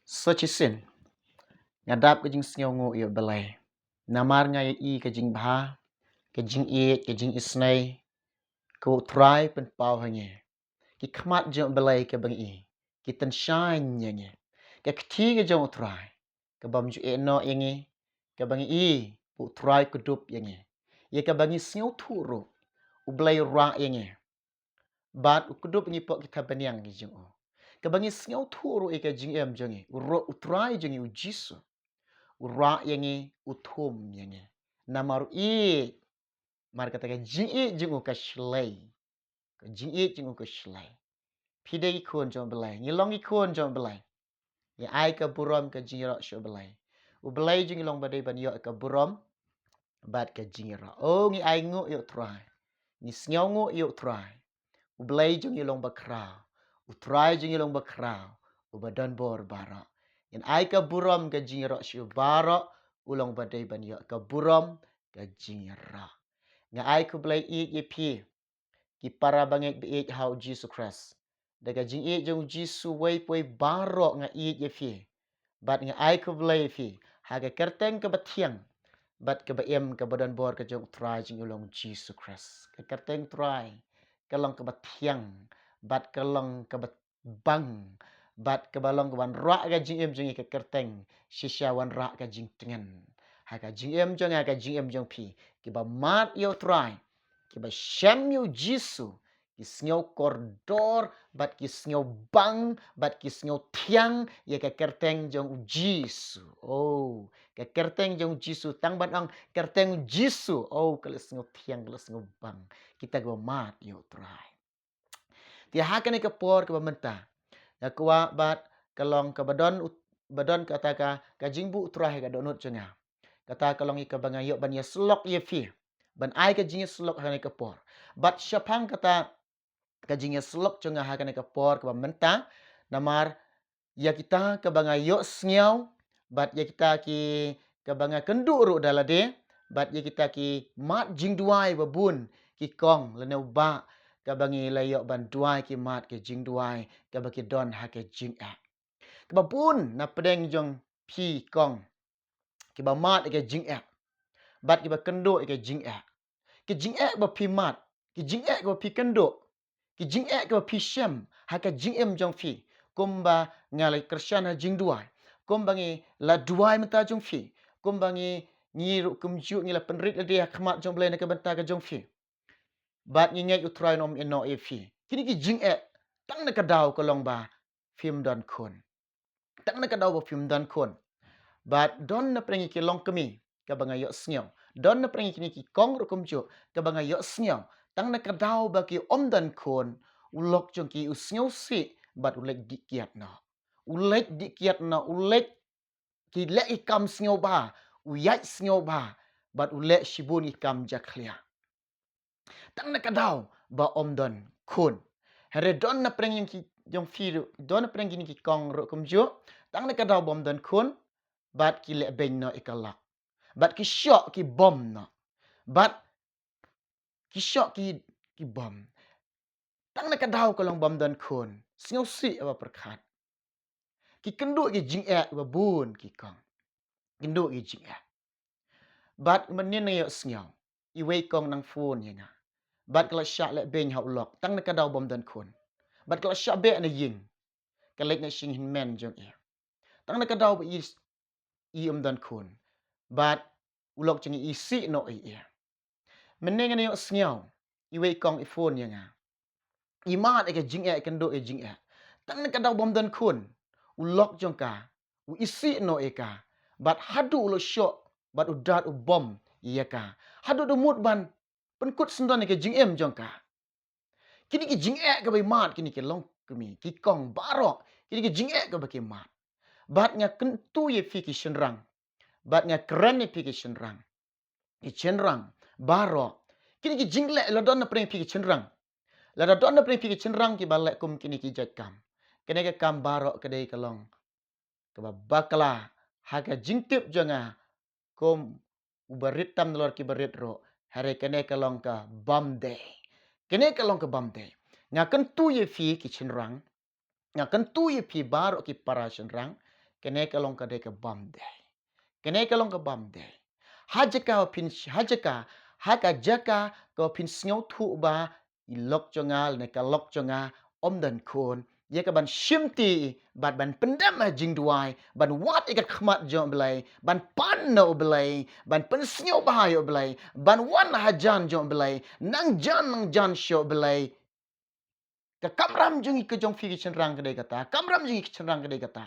Sochisin, ngadap ke jing sngew ngo iyo belai. Namar nga i ke jing bha, ke jing iet, ke jing isnai, ke utrai pen pau hange. Ki khmat jong belai ke bang i, ki ten shine nge. Ke kti ke jong utrai, ke bam ju no yengi, ke bang i, utrai kudup yengi. Ye ke bang i sngew turu, u belai ra yengi. Bat ukudup ngi pok kita baniang gi jong o. Ke bang i sngew turu ke jing em jongi, utrai jongi u jisu. Ura yangi utum yangi namaru i mar kata ka jing i jingu ka shlai ka jing i jingu ka shlai pide i kon jong belai ngilong i kon jong belai ya ai ka burom ka jing ro sho belai u belai jing long badai ban yo ka burom bat ka jing ro o ngi ai ngu yo try ni snyaw ngu yo try u belai jing long ba kra u try jing long ba kra u badan bor bara in ai ka burom ka jing ro sho bara ulong badai ban yo ka burom ka jingra nga ai ku blai ye pi ki para banget be how Jesus Christ daga jing jong Jesus wei poi baro nga ye pi bat nga ai ku blai pi ha ga kerteng ka batiang bat ka baem ka badan bor ka jong try jing ulong Jesus Christ ka kerteng try ka long ka batiang bat ka long ka bang bat ka balong ka wan ra ga jing jong ka kerteng shisha wan ra ka jing tengen ha ka jing jong ha ka jing jong pi ki ba mat yo try ki ba shem yo jisu ki snyo kordor bat ki snyo bang bat ki snyo tiang ye ka kerteng jong jisu oh ka kerteng jong jisu tang ban ang kerteng jisu oh ka snyo tiang ka snyo bang kita go mat yo try ti ha ka ni ka por ka ba menta ya kwa bat kalong ka badon kata ka jingbu try ka donut jonga kata kalong ika bangayo ban ya slok ye fi ban ai ka jing slok ha ni ka por bat syapang kata ka jing slok jonga ha ka ni ka por ka ba menta namar ya kita ka bangayo sngiau bat ya kita ki ka banga kendu ru dalade bat ya kita ki mat jing duai babun ki kong leneu ba ka bangi layo ban duai ki mat ke jing duai ka ba ki don ha ke jing a ka ba bun na pedeng jong pi kong ki ba mat ke jing a bat ki ba kendo ke jing a ki jing a ba pi mat ki jing a ba pi kendo ki jing a ba pi shem ha ka jing em jong fi kumba ngalai krisyan ha jing duai kumba ngi la duai menta jong fi kumba ngi ru kumju ngi la penrit la dia khmat jong blai na ka benta ka jong fi bat ngi ngai utrai nom eno e fi kini ki jing a tang na ka daw ko long ba phim don khon tang na ka daw ba phim don khon bat don na prengi ki long kemi ka banga yo snyo don na prengi kini ki kong ru kumju ka banga yo snyo tang na ka daw ba ki om dan khon ulok jong ki usnyo si bat ulek di kiat na ulek di kiat na ulek ki le ikam snyo ba uyat snyo ba bat ulek shibun ikam jaklia tang na ka daw ba om don khon here don na prengi ki jong fi don na prengi ni ki kong ru kumju tang na ka daw bom don khon bat ki le ben no ikalak bat ki shot ki bom no bat ki shot ki bom tang na ka daw ko long bom don khon snyo si ba perkhat ki kendu ki jing a ba bun ki kong kendu ki jing a bat menin yo snyo I wei kong nang phone ye na bat kala sha le ben ha ulok tang na ka daw bom don khon bat kala sha be na yin ka lek na sing hin men jong e tang na ka daw ba I don khon bat ulok chang I si no e mening na yo snyo I wei kong I phone ye nga I mat ke jing a kendo e jing a tang na ka daw bom don khon ulok jong ka u isi no e ka bat hadu lo sho bat udat u bom ye ka hadu do mut ban penkut sendon ke jing em jong ka kini ki jing a ka bai mat kini ke long kemi ki kong baro kini ki jing a ka ba ke mat bat nya kentu ye fi ki shynrang bat nya keren ye fi ki shynrang ki shynrang baro kini ki jing le lo don na preng fi ki shynrang la da don na preng fi ki shynrang ki ba le kum kini ki jat kam kene ke kam baro ke dei ka long ke ba bakla ha ka jing tip jonga kom ubarit tam lor ki barit ro hare kene ka long ka bam day kene ka long ka bam day nga kan tu ye fi ki shynrang nga kan tu ye fi baro ki para shynrang kene kalong ka de ka bam de kene kalong ka bam de hajaka pin hajaka haka jaka ko pin snyo thu ba ilok jongal ne ka lok jonga dan kon ye ka ban shimti ban pendam jing duai ban wat ikat khmat jong belai ban pan no belai ban pen snyo ba yo belai ban wan hajan jong belai nang jan sho belai ka kamram jung ke jong fi chen rang ke kata kamram jung ke chen rang ke kata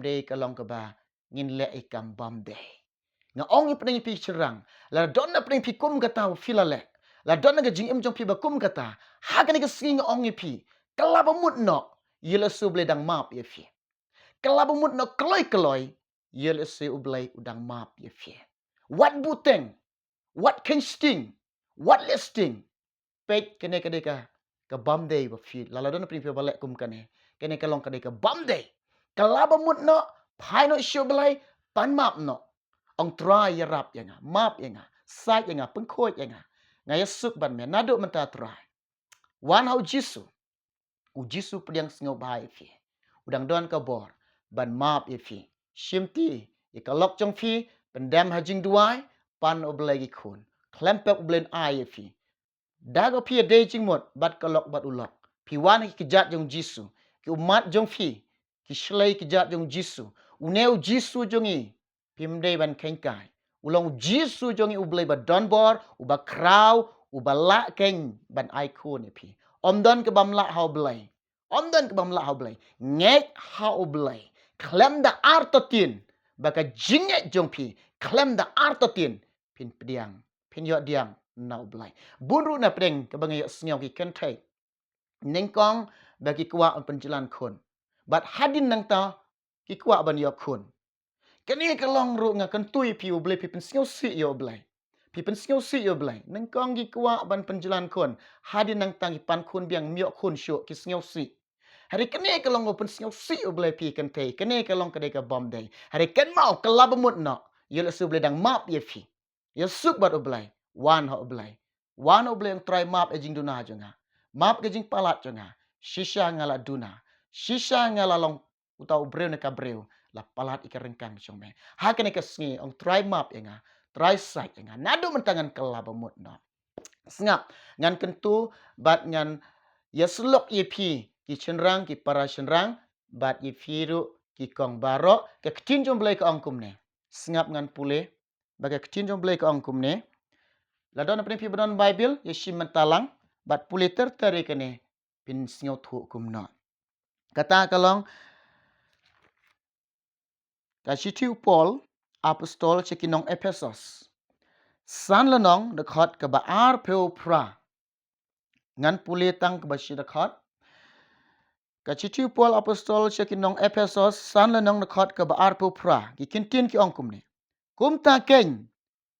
de ka long ka ba ngin le ikam bam de nga ong ipning pi chen rang la don na pning pi kum kata filale la don na jing im jong pi ba kum kata ha ka ni ka sing ong pi kala ba mut no yela su ble dang map ye fi kala ba mut no kloi yela su ble udang map ye fi what buteng what can sting what listing pet kene kade ka bam day ba fi la don na pning pi ba le kum kane kene ka long kade ka bam day kala ba mut no phai no shu ble pan map no ong try ya rap ya nga map ya nga sai ya nga peng khoi ya nga ngaya suk ban me nado man ta try wan hau jisu u jisu pediang sngo bai fi udang don ka bor ban map ye fi shimti ye ka lok jong fi pendam hajing duai pan oblegi khun klempek blen ai ye fi dago pi de jing mot bat ka lok bat ulok pi wan ki jat jong jisu ki umat jong fi ki shlei ki jat jong jisu uneu jisu jongi pimdei ban kengkai ulong jisu jongi ublei ba don bor uba kraw uba la keng ban ai khun ye pi don ke bam la hau blei don ke bam la hau blei ngek hau blei klem da artotin baka jinget jong pi klem da artotin pin pediang pin yo diang nau blai bunru na pedeng ke bangai snyau ki kentai nengkong bagi kuwa penjalan khun bat hadin nang ta ki kuwa ban yo khun kani ka long ru nga kan tui pi u blai pi pen snyau si yo blai pi pen snyau si yo blai nengkong gi kuwa ban penjalan khun hadin nang tang pan khun biang myo khun shu ki snyau si hari kani ka long pen snyau si yo blai pi kan tai kani ka long ka dei ka bom dei hari kan mau ka labamut no yo le su blai dang map ye fi yo suk bat u blai wan ho blai wan ho blai try map e jing duna jonga map ke jing palat jonga shisha ngala duna shisha ngala long utau breu ne ka breu la palat ika rengkang chome ha kene ka sngi ong try map enga try site enga nadu mentangan kelaba mut no snap ngan kentu bat ngan ya slok ye pi ki chenrang ki para chenrang bat ye firu ki kong baro ke ktin jom blai ka ong kumne snap ngan pule baga ktin jom blai ka ong kumne la don apne pi badon bible ye shim mentalang bat pule tertari kene pin snyo thu kumno kata kalong Kashitiu Paul apostol cekinong Ephesus san lenong dekat ke baar peu pra ngan pule tang ke basi dekat Kashitiu Paul apostol cekinong Ephesus san lenong dekat ke baar peu pra ki kintin ki ong kumne kum ta keng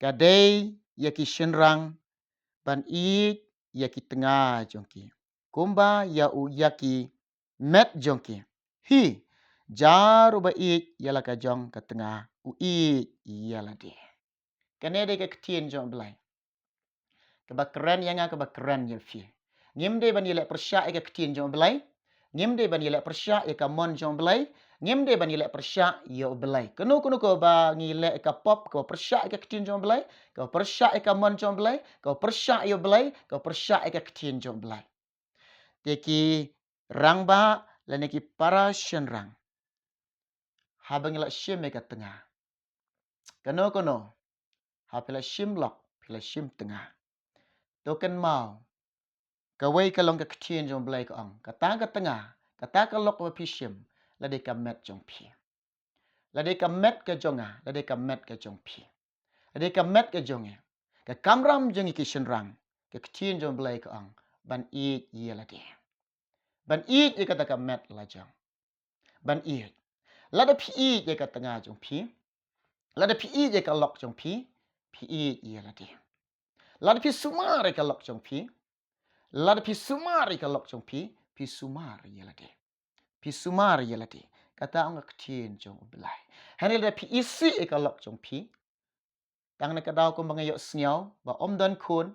kadai ya ki shynrang ban i ya ki tnga jongki kumba ya u ya ki met jongki hi jaru ba i yala ka jong ka tnga u i yala di kane de ka ktien jong blai ka ba keren yang ka ba keren ye fi ngim de ban yele persya ka ktien jong blai ngim de ban yele persya ka mon jong blai ngim de ban yele persya yo blai kenu ko ba ngile ka pop ko persya ka ktien jong blai ka persya ka mon jong blai ka persya yo blai ka persya ka ktien jong blai de ki rangba la ki para shynrang habang ila shim ka tengah kono ha pila shim lok pila shim tengah token mau kawai kalong ka ktien jong blai ka ong kata ka tengah kata ka lok wa pi shim la de ka met jong pi la de ka met ka jonga la de ka met ka jong pi la de ka met ka jonge ka kamram jong ki shynrang ka ktien jong blai ka ong ban i ye la de ban i ye kata ka met la jong ban i la de pi i ye ka tengah jong pi la de pi i ye ka lok jong pi i ye la de la de pi sumare ka lok jong pi la de pi sumare ka lok jong pi sumare ye la de pi sumare ye la de kata ong ktien jong blai hanel de pi isi e ka lok jong pi tang na ka daw ko mga yo snyau ba dan kun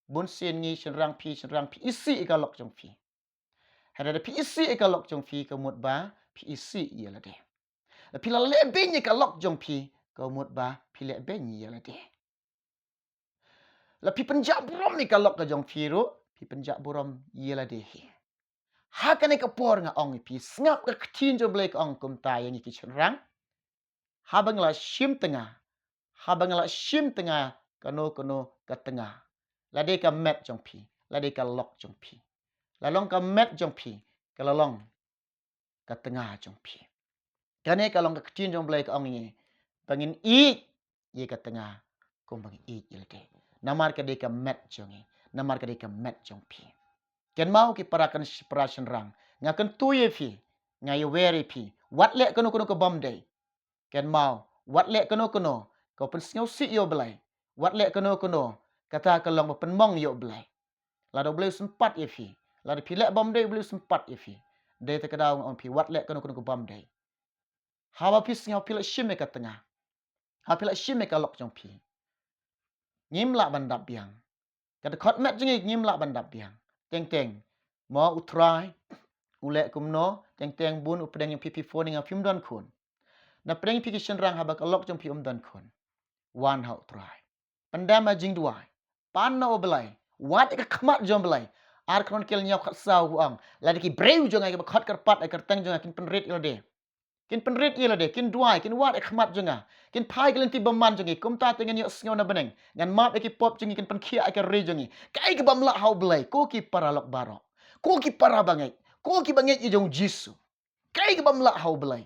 bun sin ngi shenrang pi isi e ka lok jong pi hanel de pi isi e ka lok jong pi ka mut ba pi isi ye la de la pila le be ni ka lok jong pi ko mut ba pi le be ni la de la pi penjak burom ni ka lok ka jong pi ru pi penjak burom la de hi ha ka ni ka por nga ong pi ngap ka ktin jo blek ong kum ta yang ki shynrang ha bangla shim tengah ha bangla shim tengah kano ka tengah la de ka met jong pi la de ka lok jong pi la long ka met jong pi ka la long ka tengah jong pi kane ka long ka ktin jong blek ong ni bangin ye ka tengah kum bang ye de namar ka de ka met jong namar ka de ka met jong pi ken mau ki parakan separation rang ngakan tuye fi ngai weri pi wat le kano ka bam day ken mau wat le kano ko pen snyo si yo belai wat le kano kata ka long pen mong yo belai la do boleh sempat ye fi la de pi le bam day boleh sempat ye fi de te kadau on pi wat le kano ko bam day hawa pi snyo pi le shime ka tengah ha pi le shime ka lok jong pi ngim la bandap biang kata khot met jingi ngim la bandap biang teng mo utrai ule kumno teng bun updeng yang pp phone nga phim don khun na preng pi ki shynrang ha ba ka lok jong pi don khun wan ha utrai pandama jing duai pan no belai wat ka khmat jom belai ar kron kel nyok khat sau ang la ki breu jong ai ka khat kar pat ai kar teng jong kin penrit il de kin penrit il de kin duai kin wat ek khmat jong kin phai ken ti baman jong kum ta tengen yo snyo na beneng ngan map ki pop jong kin pen khia ai ka re jong kai ka bam la hau belai ko ki para lok baro ko ki para bangai ko ki bangai i jong jisu kai ka bam la hau belai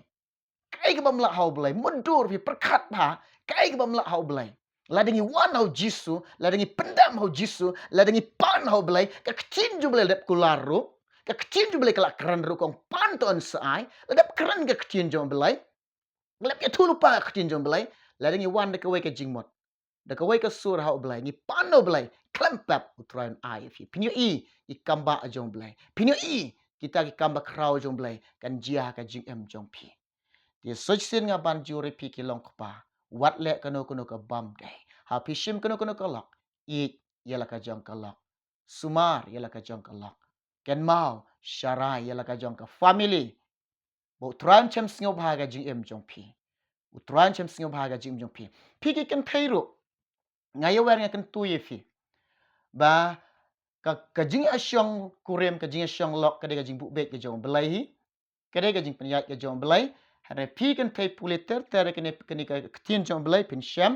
kai ka bam la hau belai mundur pi perkhat pha kai ka bam la hau belai la dengi wan hau jisu la dengi pendam hau jisu la dengi pan hau belai ka ktin ju belai dep kularu ka ktin ju belai kala kran ru kong pan ton sai la dep kran ka ktin ju belai lep ya tu lupa ka ktin ju belai la dengi wan de ka we ka jingmot de ka we ka sur hau belai ni pan no belai klempap utran ai fi pinyo i kamba jong belai pinyo kita ki kamba krau jong belai kan jia ka jing em jong pi ti soch sin nga ban juri pi ki long pa wat le kano ka bam dai ha pi shim kano ka lok i yela ka jong ka lok sumar yela ka jong ka lok ken mau sharai yela ka jong ka family bo tran chem sngo bha ga jing em jong pi utran chem sngo bha ga jing jong pi pi ki ken thairu ngayo wer nga ken tu ye fi ba ka jing asyong kurem ka jing asyong lok ka de ka jing bu be ka jong belai hi ka de ka jing penyat ka jong belai hare pi kan thai puli ter kene ka ktin jong belai pin sham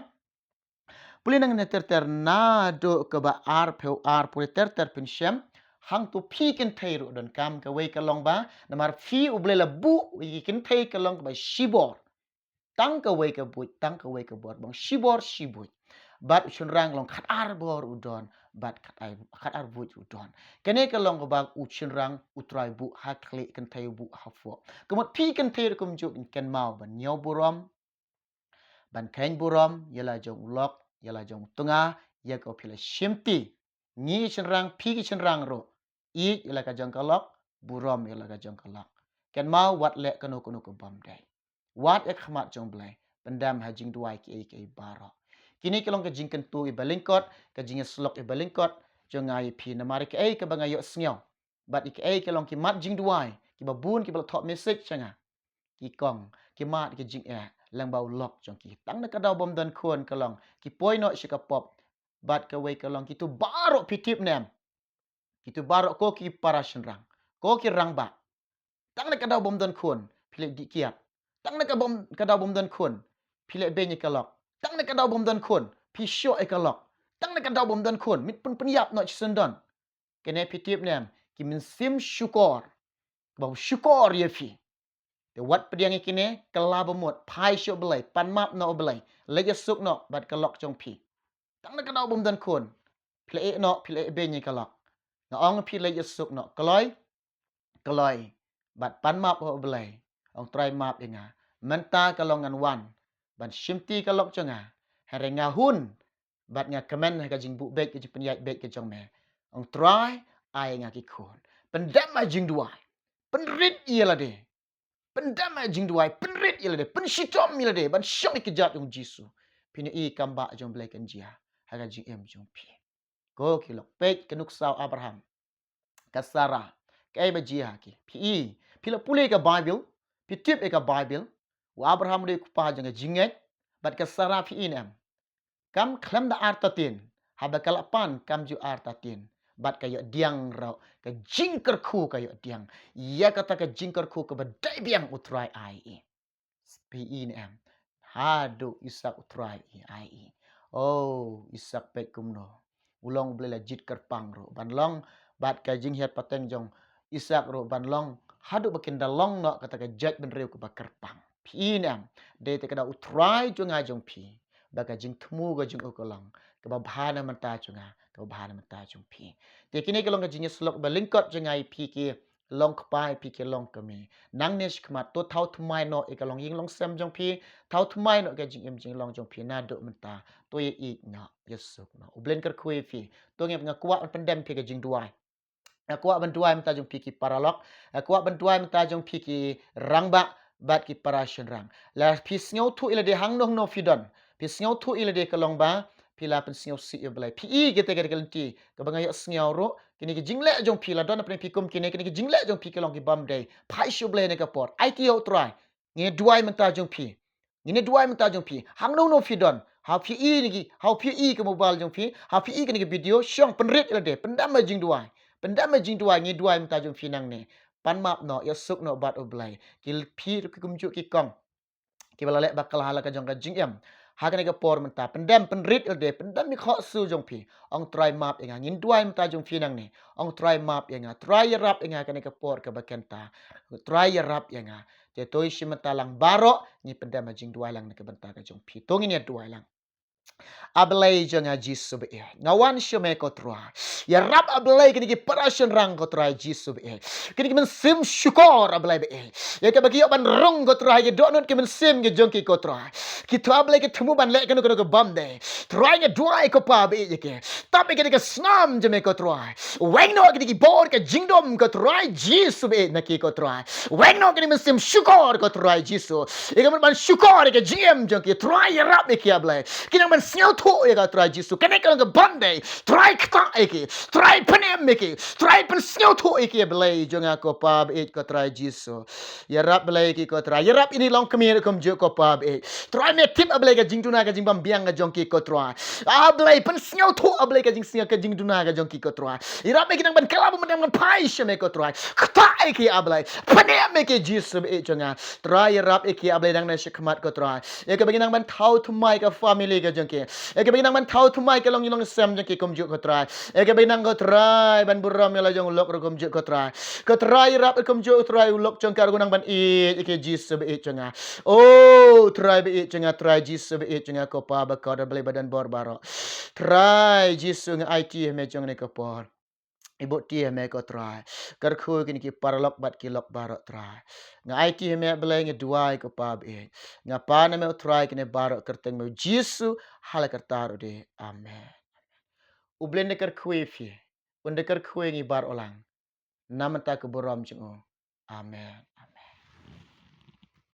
puli nang ne ter na do ka ba ar peu ar puli ter pin sham hang tu pi kan thai ru don kam ka wei ka long ba namar fi u ble la bu wi kan thai ka long ba shibor tang ka wei ka bu tang ka wei ka bor bang shibor bat shynrang long khat ar bor udon bat khat ar bu udon kene ka long ba u shynrang utrai bu ha khle kan thai bu ha fo kemot pi kan thai kum ju kan mau ban nyaw burom ban kain burom yala jong lok yala jong tunga ya ko phila shimti ni shynrang pi ki shynrang ro I yala ka jong ka lok burom yala ka jong ka lok kan mau wat le kanu ko bam dai wat ek khmat jong blai pendam ha jing duai ki baro kini kelong ka jing kan tu I balingkot ka jing slok I balingkot jongai pi na mari ka ka bangayo sngiao bat I kelong ki mat jing duai ki babun ki bal top message changa ki kong ki mat ki jing lang bau lok jong ki tang na ka daw bom dan khon kelong ki poi no shika pop bat ka wei kelong ki tu baro pitip nem ki tu baro ko ki para shynrang ko ki rang ba tang na ka daw bom dan khon phile di kiat tang na ka daw bom dan khon phile be ni kalok tang na ka daw bom dan khon phi sho e kalok tang na ka daw bom dan khon mit pun yap no chsundon kene pitip nem ki min sim syukor bau syukor ye fi te wat pediang ikine kala bomot phai sho belai pan map no belai lege suk no bat kalok chong phi tang na ka daw bom dan khon phile be ni kalok na ong phi lege suk no kaloi bat pan map ho belai ong try map inga menta kalongan wan ban shimti kalok chonga harenga hun bat nga kemen ka jing bu bek ki penyat bek ke chong me ong try ai nga ki khon pendam ma jing duai penrit iela de pendam ma jing duai penrit iela de penshitom iela de ban syok ki jat ong jisu pini I kamba jong blai kan jia ha ka jing em jong pi ko kilok pek kenuk sau Abraham kasara kai ba jia ki pi la pule ka bible pi tip ka bible Abraham de kupa jang jinget bat ka sara fi inem. Kam klem da artatin. Haba kalapan kam ju artatin. Bat kayo diang rau ka jingker ku kayo diang. Ya kata ka jingker ku ka badai biang utrai ai. Pi inem. Hadu isak utrai ai. Oh, isak pek kumno. Ulong bela jit kerpang ro. Ban long bat ka jing hiat pateng jong isak ro ban long hadu bakin dalong no kata ka jat ben reu ka kerpang. Pi nam de te kada utrai jonga jong pi. Baka jing temu ga jing ukolong. Ka bahana menta jonga. Ka bahana menta jong pi. Te kini kalong ka jing slok balingkot jonga pi ki long kpai pi ki long kami. Nang nesh kmat to tau tumai no ikalong ying long sem jong pi. Tau tumai no ka jing im jing long jong pi na do menta. To ye ik na yesuk na. Ublen ker kue fi. To ngep ngakuat pendem pi ka jing duai. Akuak bantuai menta jong piki paralok. Akuak bantuai menta jong piki rangba bat ki para shynrang. La pis ngau tu ila de hang noh no fidon. Pis ngau tu ila de kalong ba pila pen ngau si yo belai. Pi kita kada kalenti ka bangay ngau ro kini ki jingle jong pila don apne pikum kini ki jingle jong pi kalong ki bam day. Pai shu belai ne ka por. Ai ki yo try. Nge duai menta jong pi. Ngine duai menta jong pi. Hang noh no fidon. How pi ni ki how pi ke mobile jong pi. How pi ke ni ki video syong penrit ila de pendam jing duai. Pendam jing duai ngi duai menta jong finang ne. Pan map no ya suk no bat oblai. Kil pi ki kumjuk ki kong. Ki bala lek bakal hala ka jong ka jing em. Ha ka ni ka por menta pendam penrit elde pendam mi kho su jong pi. Ong try map inga ngin duai menta jong finang ne. Ong try map inga try rap inga ka ni ka por ka bakenta. Try rap inga. Te toy shi menta lang baro ni pendam jing duai lang ne ka benta ka jong pi. Tong ni duai lang. Ablay janga jisu be ngawan shome ko tra ya rab ablay kini ki parasyon rang ko tra jisu be kini ki men sim syukor ablay be ya ka bagi ban rong ko tra ya donot ki men sim ki jongki ko tra ki to ablay ki temu ban lek kanu kanu ko bam de tra ya duai ko pa be ye ke tapi kini ka snam jeme ko tra weng no kini ki bor ka jingdom ko tra jisu be na ki ko tra weng no kini men sim syukor ko tra jisu ya ka ban syukor ka jiem jongki tra ya rab ki ablay kini man snel to ya ga try jisu kene kan ga bande try kta eki try penem eki try pen snel to eki belai jonga ko pab et ko try jisu ya rap belai ki ko try ya rap ini long kemir kom jo ko pab et try me tip belai ga jingduna ga jingbam biang ga jongki ko try belai pen snel to belai ga jing snel ga jingduna ga jongki ko try ya rap eki nang ban kala ban nang pai sheme ko try kta eki belai penem eki jisu et jonga try ya rap eki belai nang na shikmat ko try ya ka bagi nang ban thau thumai ka family ga jongki eke binang man thau thumai ke long yong sem jeng ki kom juk ko try eke binang ko try ban buram ya la jong lok ro kom juk ko try rap kom juk try lok jong kar gunang ban e eke jis be e chenga oh try be e chenga try jis be e chenga ko pa ba ka da bele badan bor baro try jis ng it me jong ne ko por ibu tie me ko try kar khu kini ki parlok bat ki lok barok try nga it me beleng duai ko pab e nga pa na me try kini barok kerteng me jisu hala kertaru de amen ublen de kar khu fi unde kar khu ngi bar olang namata ke borom jingo amen